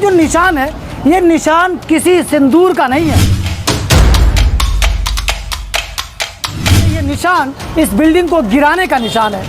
जो निशान है, ये निशान किसी सिंदूर का नहीं है। ये निशान इस बिल्डिंग को गिराने का निशान है।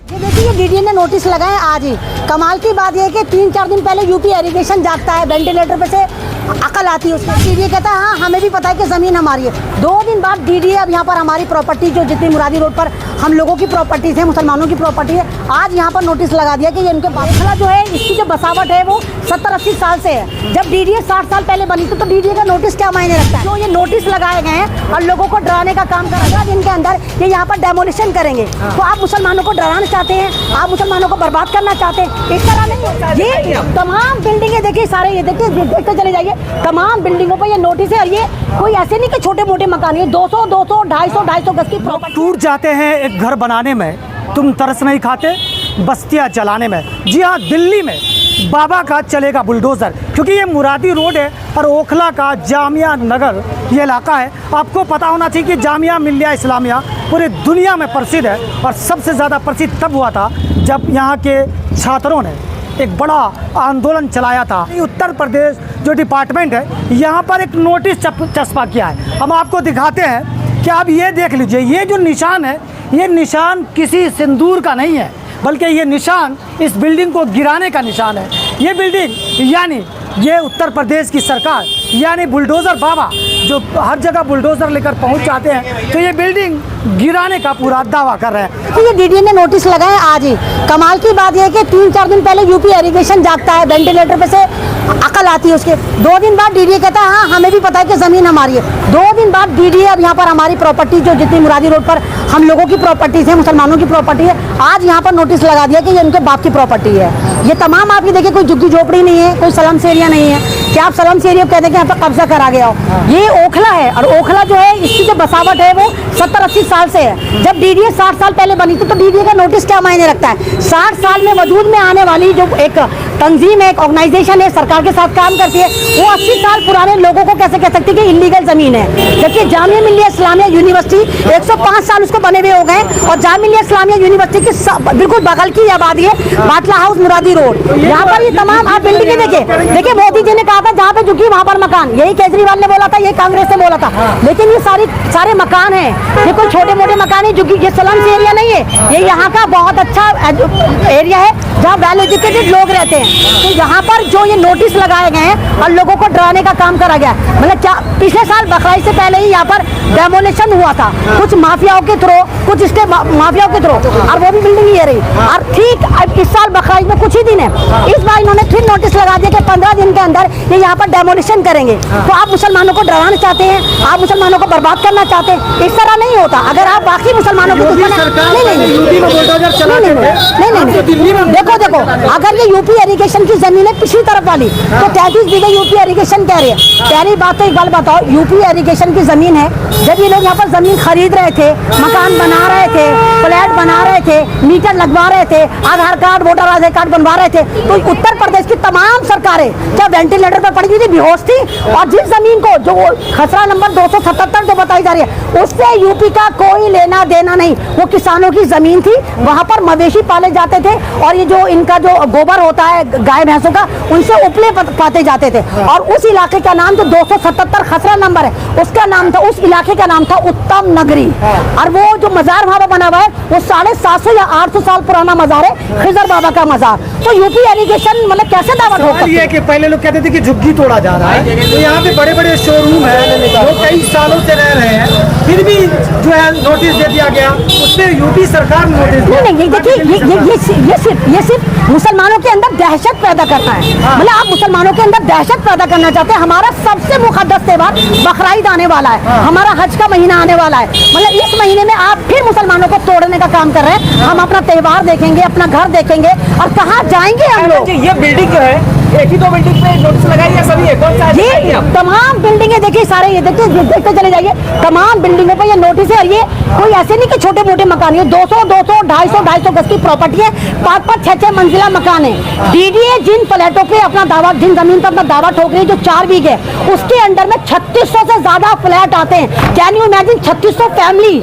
ये देखिए, डीडीए ने नोटिस लगाए आज ही। कमाल की बात यह है कि 3-4 दिन पहले यूपी इरिगेशन जागता है, वेंटिलेटर पे से अकल आती है उसको। डीडीए कहता है हाँ हमें भी पता है कि ज़मीन हमारी है। 2 दिन बाद डीडीए अब यहाँ पर हमारी प्रॉपर्टी जो जितनी मुरादी रोड पर हम लोगों की प्रॉपर्टीज है, मुसलमानों की प्रॉपर्टी है, आज यहाँ पर नोटिस लगा दिया कि ये इनके बाखला जो है, इसकी जो बसावट है वो 70-80 साल से है। जब डीडीए 60 साल पहले बनी थी तो डीडीए का नोटिस क्या मायने रखता है? जो ये नोटिस लगाए गए हैं और लोगों को डराने का काम कर रहा है, इनके अंदर ये यहाँ पर डेमोलिशन करेंगे। तो आप मुसलमानों को डराना चाहते हैं, आप मुसलमानों को बर्बाद करना चाहते हैं, इस तरह नहीं। ये तमाम बिल्डिंगें देखिए, सारे ये देखिए, देखते चले जाइए, तमाम बिल्डिंगों पर ये नोटिस है। और ये कोई ऐसे नहीं कि छोटे मोटे मकान है, 200, 250 गज की प्रॉपर्टी। टूट जाते हैं एक घर बनाने में, तुम तरस नहीं खाते बस्तियां चलाने में। जी हाँ, दिल्ली में बाबा का चलेगा बुलडोज़र, क्योंकि ये मुरादी रोड है और ओखला का जामिया नगर ये इलाका है। आपको पता होना चाहिए कि जामिया मिल्लिया इस्लामिया पूरी दुनिया में प्रसिद्ध है, और सबसे ज़्यादा प्रसिद्ध तब हुआ था जब यहाँ के छात्रों ने एक बड़ा आंदोलन चलाया था। उत्तर प्रदेश जो डिपार्टमेंट है यहाँ पर एक नोटिस चस्पा किया है। हम आपको दिखाते हैं कि आप ये देख लीजिए, ये जो निशान है, ये निशान किसी सिंदूर का नहीं है, बल्कि ये निशान इस बिल्डिंग को गिराने का निशान है। ये बिल्डिंग यानी ये उत्तर प्रदेश की सरकार यानी बुलडोज़र बाबा जो हर जगह बुलडोज़र लेकर पहुंच जाते हैं, तो ये बिल्डिंग गिराने का पूरा दावा कर रहे हैं। तो ये डीडीए ने नोटिस लगाए आज ही। कमाल की बात यह है कि 3-4 दिन पहले यूपी इरिगेशन जागता है, वेंटिलेटर पे से अकल आती है उसके। 2 दिन बाद डीडीए कहता है हाँ हमें भी पता है कि ज़मीन हमारी है। 2 दिन बाद डीडीए अब यहाँ पर हमारी प्रॉपर्टी जो जितनी मुरादी रोड पर हम लोगों की प्रॉपर्टीज है, मुसलमानों की प्रॉपर्टी है, आज यहाँ पर नोटिस लगा दिया कि ये उनके बाप की प्रॉपर्टी है। ये तमाम आप ये देखिए, कोई झुग्गी झोपड़ी नहीं है, कोई स्लम्स एरिया नहीं है कि आप स्लम्स एरिया कहते हैं कि यहाँ पर कब्जा करा गया हो। ये ओखला है, और ओखला जो है, इसकी जो बसावट है वो 70-80 साल से है। जब डीडीए 60 साल पहले बनी थी तो डीडीए का नोटिस क्या मायने रखता है? 60 साल में वजूद में आने वाली जो एक तंजीम है, एक ऑर्गेनाइजेशन है, सरकार के साथ काम करती है, वो 80 साल पुराने लोगों को कैसे कह सकती है कि इलीगल ज़मीन है? जबकि जामिया मिल्लिया इस्लामिया यूनिवर्सिटी 105 साल उसको बने हुए हो गए, और जामिया मिल्लिया इस्लामिया यूनिवर्सिटी की बिल्कुल बगल की आबादी है बाटला हाउस मुरादी रोड। यहाँ पर ये तमाम आप बिल्डिंगें देखिए, मोदी जी ने कहा था जहाँ पे झुकी वहाँ पर मकान, यही केजरीवाल ने बोला था, ये कांग्रेस ने बोला था। लेकिन ये सारे मकान हैं, ये कोई छोटे मोटे मकान है, झुकी, ये स्लम्स एरिया नहीं है, ये यहाँ का बहुत अच्छा एरिया है जहाँ वेल एजुकेटेड लोग रहते हैं। तो यहाँ पर जो ये नोटिस लगाए गए हैं और लोगों को डराने का काम करा गया, मतलब क्या पिछले साल बकरीद से पहले ही यहाँ पर डेमोलिशन हुआ था, कुछ माफियाओं के थ्रू, कुछ इसके माफियाओं के थ्रू, और वो भी बिल्डिंग ये रही। और ठीक इस साल बकरीद में कुछ ही दिन है, इस बार इन्होंने फिर नोटिस लगा दिया कि 15 दिन के अंदर ये यहाँ पर डेमोलिशन करेंगे। तो आप मुसलमानों को डराना चाहते हैं, आप मुसलमानों को बर्बाद करना चाहते हैं, इस तरह नहीं होता। अगर आप बाकी मुसलमानों को देखो, अगर ये यूपी इरिगेशन की जमीन है पिछली तरफ वाली, तो 33 बीघे यूपी इरिगेशन कह रही है। पहली बात तो एक बात बताओ, यूपी इरिगेशन की जमीन है, जब ये लोग यहाँ पर जमीन खरीद रहे थे, मकान बना रहे थे, फ्लैट बना रहे थे, मीटर लगवा रहे थे, आधार कार्ड, वोटर आधार कार्ड बनवा रहे थे, तो उत्तर प्रदेश की तमाम सरकारें क्या वेंटिलेटर पर पड़ी हुई थी, बेहोश थी? और जिस जमीन को जो खसरा नंबर 277 जो बताई जा रही है, उससे यूपी का कोई लेना देना नहीं, वो किसानों की जमीन थी, वहां पर मवेशी पाले जाते थे, और ये जो इनका जो गोबर होता है गाय भैंसों का, उनसे उपले पाते जाते थे। और उस इलाके का नाम जो 277 खसरा नंबर है, उसका नाम था, उस इलाके का नाम था उत्तम नगरी। और वो जो मजार वहां पर बना हुआ है, वो 750 या 800 साल पुराना मजार है, खिजर बाबा का मजार। तो यूपी इरिगेशन मतलब कैसे दावा हो सकती है? कि पहले लोग कहते थे कि झुग्गी तोड़ा जा रहा है, तो यहाँ पे बड़े बड़े शोरूम है जो कई सालों से रह रहे हैं, फिर भी जो है नोटिस दे दिया गया, उससे यूपी सरकार नोटिस नहीं, देखिए, ये सिर्फ मुसलमानों के अंदर दहशत पैदा करता है। मतलब आप मुसलमानों के अंदर दहशत पैदा करना चाहते हैं। हमारा सबसे मुकद्दस त्योहार बकरीद आने वाला है, हमारा हज का महीना आने वाला है, मतलब इस महीने में आप फिर मुसलमानों को तोड़ने का काम कर रहे हैं। हम अपना त्योहार देखेंगे, अपना घर देखेंगे, और कहाँ जाएंगे हम लोग? ये बिल्डिंग जो है एक ही 2 बिल्डिंग पे नोटिस लगाई या सभी है? कौन सा है जी बताइए आप। तमाम बिल्डिंगे देखिए, सारे ये देखते चले जाइए, तमाम बिल्डिंगों पे ये नोटिस है। और ये कोई ऐसे नहीं कि छोटे मोटे मकान है, 200 250 गज की प्रॉपर्टी है, 5 6 मंजिला मकान है। डीडीए जिन फ्लैटों पे अपना दावा, जिन जमीन पर अपना दावा ठोक रही है, जो 4 बीघे, उसके अंडर में 3600 से ज्यादा फ्लैट आते हैं। कैन यू इमेजिन 3600 फैमिली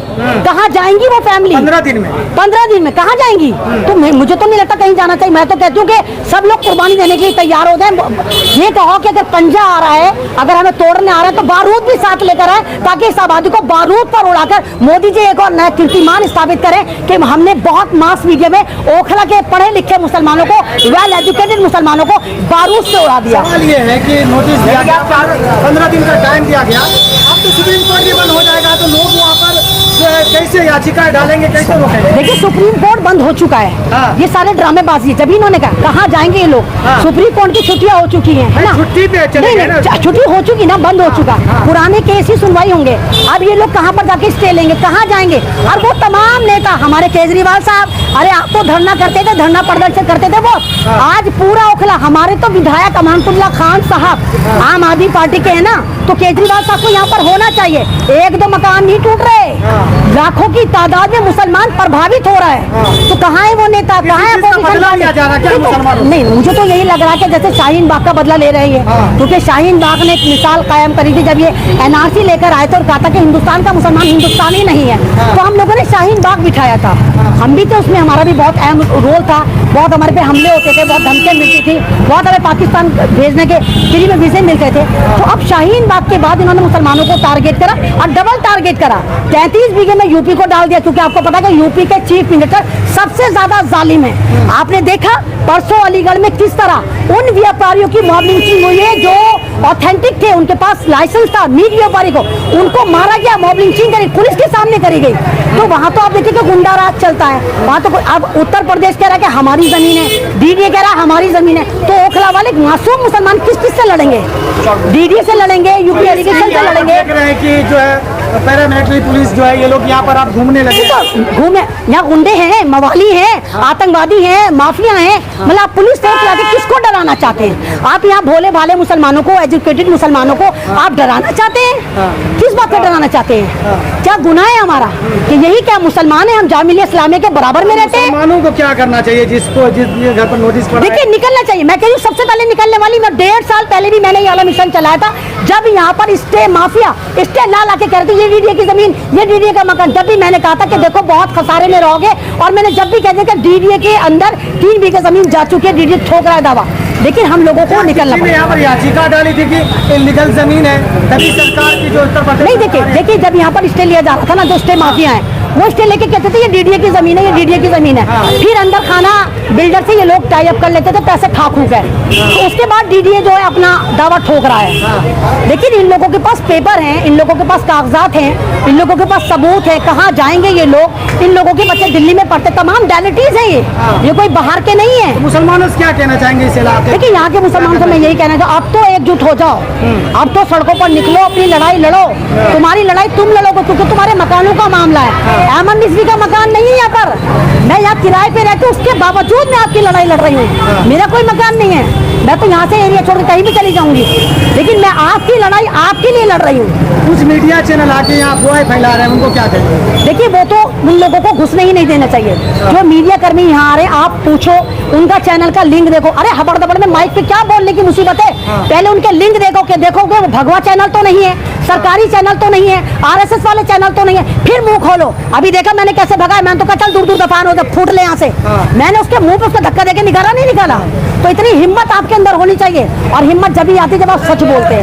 कहाँ जाएंगी? वो फैमिली 15 दिन में 15 दिन में कहाँ जाएंगी? तो मुझे तो नहीं लगता कहीं जाना चाहिए। मैं तो कहती हूँ कि सब लोग कुर्बानी देने के लिए तैयार हो जाए। ये कहो कि अगर पंजा आ रहा है, अगर हमें तोड़ने आ रहा है, तो बारूद भी साथ लेकर आए, ताकि इस आबादी को बारूद पर उड़ाकर मोदी जी एक और नया कीर्तिमान स्थापित करें कि हमने बहुत मास मीडिया में ओखला के पढ़े लिखे मुसलमानों को, वेल एजुकेटेड मुसलमानों को बारूद से उड़ा दिया। सवाल ये है कि नोटिस दिया गया, 15 दिन का टाइम दिया गया, अब तो सुप्रीम कोर्ट भी बंद हो जाएगा, तो लोग वहाँ पर जो है कैसे याचिकाएं डालेंगे, कैसे रोकेंगे? देखिए सुप्रीम कोर्ट बंद हो चुका है। हाँ। ये सारे ड्रामेबाजी है। जब इन्होंने कहा कहाँ जाएंगे ये लोग? हाँ। सुप्रीम कोर्ट की छुट्टियां हो चुकी हैं, है ना? छुट्टी पे चले नहीं, गए ना। नहीं, छुट्टी हो चुकी ना, बंद हो चुका। पुराने केस ही सुनवाई होंगे। अब ये लोग कहाँ पर जाके स्टे लेंगे, कहाँ जाएंगे? और वो तमाम नेता हमारे केजरीवाल साहब, अरे आप तो धरना करते थे, धरना प्रदर्शन करते थे वो। आज पूरा ओखला, हमारे तो विधायक अमानतुल्लाह खान साहब आम आदमी पार्टी के है ना, तो केजरीवाल साहब को यहाँ पर होना चाहिए। 1-2 मकान नहीं टूट रहे, लाखों की तादाद में मुसलमान प्रभावित हो रहा है। तो कहाँ है वो नेता, कहाँ है किसी चीज़ का बदला लिया जा रहा है क्या मुसलमानों से? नहीं, मुझे तो यही लग रहा है कि जैसे शाहीन बाग का बदला ले रहे हैं, क्योंकि शाहीन बाग ने एक मिसाल कायम करी थी जब ये एनआरसी लेकर आए थे और कहा था कि हिंदुस्तान का मुसलमान हिंदुस्तानी नहीं है, तो हम लोगों ने शाहीन बाग बिठाया था। हम भी थे उसमें, हमारा भी बहुत अहम रोल था। बहुत हमारे पे हमले होते थे, बहुत धमकियाँ मिलती थी, बहुत हमें पाकिस्तान भेजने के फ्री में वीज़े मिलते थे। तो अब शाहीन बाग के बाद इन्होंने मुसलमानों को टारगेट करा और डबल टारगेट करा। 33 बीघे में यूपी को डाल दिया, क्योंकि आपको पता है कि यूपी के चीफ मिनिस्टर सबसे ज्यादा जालिम है। आपने देखा परसों अलीगढ़ में किस तरह उन व्यापारियों की मॉब लिंचिंग हुई है जो ऑथेंटिक थे, उनके पास लाइसेंस था, मीट व्यापारी को उनको मारा गया, मॉब लिंचिंग करी, पुलिस के सामने करी गई। तो वहाँ तो आप देखिए कि गुंडा राज चलता है। वहाँ तो अब उत्तर प्रदेश कह रहा है कि हमारी जमीन है, डीडीए कह रहा है हमारी जमीन है, तो ओखला वाले मासूम मुसलमान किस से लड़ेंगे? डीडीए से लड़ेंगे, यूपी एजुकेशन से लड़ेंगे। देख रहे हैं कि जो है पैरामिलिट्री पुलिस जो है, ये लोग यहाँ पर आप घूमने लगे। तो घूमे, यहाँ गुंडे हैं, मवाली हैं, आतंकवादी हैं, माफिया हैं। मतलब आप पुलिस फोर्स ला के किसको डराना चाहते हैं? आप यहाँ भोले भाले मुसलमानों को, एजुकेटेड मुसलमानों को आप डराना चाहते हैं? किस बात पे डराना चाहते हैं? क्या गुनाह है हमारा कि यही क्या मुसलमान है, हम जामिया इस्लामिया के बराबर में रहते हैं? मुसलमानों को क्या करना चाहिए जिसको जिसके घर पर नोटिस पड़ा है? देखिए निकलना चाहिए। मैं कह रही हूँ सबसे पहले निकलने वाली, मैं 1.5 साल पहले भी मैंने ये वाला मिशन चलाया था, जब यहाँ पर स्टे माफिया स्टे ला के कह रहे थे ये डीडीए की जमीन, ये डीडीए का मकान। जब भी मैंने कहा था कि देखो बहुत खसारे में रहोगे, और मैंने जब भी कह दिया कि डीडीए के अंदर 3 बीघे जमीन जा चुकी है, डीडीए ठोक रहा है दावा, लेकिन हम लोगों को निकलना किसी ने पड़ा। यहाँ पर याचिका डाली थी कि इलीगल जमीन है, तभी सरकार की जो उत्तर प्रदेश नहीं देखिए जब यहाँ पर स्टे लिया जा रहा था ना, जो स्टे माफिया है वो स्टे लेके कहते थे ये डीडीए की जमीन है, ये डीडीए की जमीन है। फिर अंदर खाना बिल्डर से ये लोग टाई अप कर लेते थे पैसे खा खू कर, तो उसके बाद डीडीए जो है अपना दावा ठोक रहा है। लेकिन इन लोगों के पास पेपर हैं, इन लोगों के पास कागजात हैं, इन लोगों के पास सबूत है, कहाँ जाएंगे ये लोग? इन लोगों के बच्चे दिल्ली में पढ़ते, तमाम डेलिटीज है ये कोई बाहर के नहीं है। मुसलमानों से क्या कहना चाहेंगे इस इलाके? देखिए यहाँ के मुसलमानों से मैं यही कहना चाहूँ, अब तो एकजुट हो जाओ, अब तो सड़कों पर निकलो, अपनी लड़ाई लड़ो। तुम्हारी लड़ाई तुम लड़ोगे, क्योंकि तुम्हारे मकानों का मामला है। अहमद रिजवी का मकान नहीं है यहाँ पर, मैं यहाँ किराए पे रहती हूँ, उसके बावजूद मैं आपकी लड़ाई लड़ रही हूँ। मेरा कोई मकान नहीं है, मैं तो यहाँ से एरिया छोड़ के कहीं भी चली जाऊंगी, लेकिन मैं आपकी लड़ाई आपके लिए लड़ रही हूँ। कुछ मीडिया चैनल आके यहाँ अफवाहें फैला रहे हैं, उनको क्या कहेंगे? देखिए वो तो उन लोगों को घुसने ही नहीं देना चाहिए। जो मीडिया कर्मी यहाँ आ रहे हैं, आप पूछो उनका चैनल का लिंक देखो। अरे हबड़ दबड़ में माइक पे क्या बोलने की मुसीबत है? पहले उनके लिंक देखो कि देखोगे वो भगवा चैनल तो नहीं है, सरकारी चैनल तो नहीं है, आरएसएस वाले चैनल तो नहीं है, फिर मुंह खोलो। अभी देखा मैंने कैसे भगाया, मैंने तो कहा चल दूर दूर दफान हो जाए, फूट ले यहाँ से। मैंने उसके मुंह पे उसका धक्का देके निकाला नहीं निकाला। तो इतनी हिम्मत आपके अंदर होनी चाहिए, और हिम्मत जब भी आती है जब आप सच बोलते हैं।